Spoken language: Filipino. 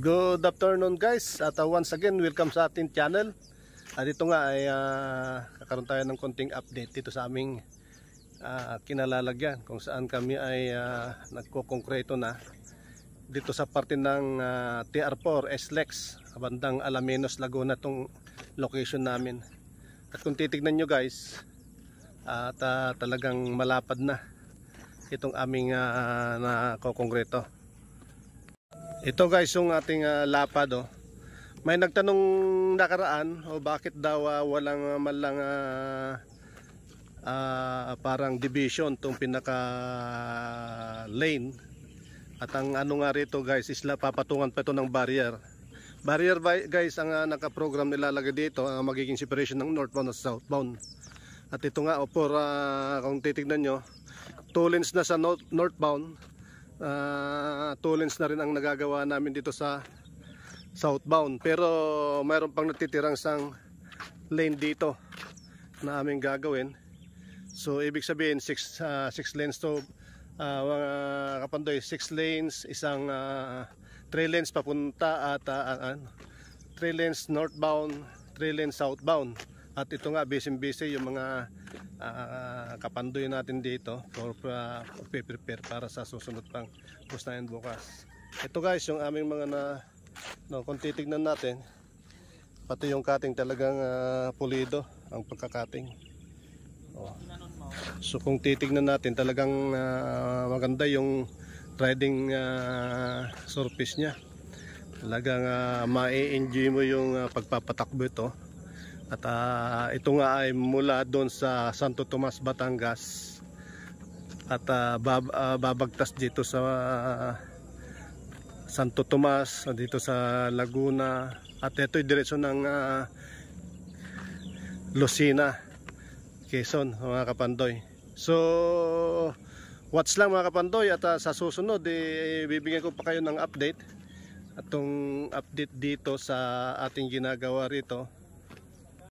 Good afternoon guys, at once again welcome sa ating channel. At ito nga ay kakaroon tayo ng konting update dito sa aming kinalalagyan, kung saan kami ay nagkokongkreto na dito sa parte ng TR4 SLEX, bandang Alaminos, Laguna, tong location namin. At kung titignan nyo guys, talagang malapad na itong aming nakokongkreto. Ito guys yung ating lapad. May nagtanong nakaraan bakit daw walang malang parang division tong pinaka lane. At ang ano nga rito guys is papatungan pa ito ng barrier. Barrier guys ang nakaprogram nilalagay dito, magiging separation ng northbound at southbound. At ito nga kung titignan nyo, 2 lanes na sa northbound, 2 lanes na rin ang nagagawa namin dito sa southbound, pero mayroon pang natitirang sang lane dito na aming gagawin. So ibig sabihin 6 lanes to Kapandoy, 6 lanes, isang 3 lanes papunta at 3 lanes northbound, 3 lanes southbound. At ito nga busy yung mga Kapandoy natin dito for prepare para sa susunod pang pustahan bukas. Ito guys yung aming mga kung titignan natin, pati yung cutting talagang pulido ang pagkakating. So kung titignan natin talagang maganda yung riding surface nya. Talagang ma-enjoy mo yung pagpapatakbo ito. At ito nga ay mula doon sa Santo Tomas, Batangas, at babagtas dito sa Santo Tomas, dito sa Laguna, at ito'y direksyon ng Lucena, Quezon, mga Kapandoy. So watch lang mga Kapandoy, at sa susunod bibigyan ko pa kayo ng update. Atong update dito sa ating ginagawa rito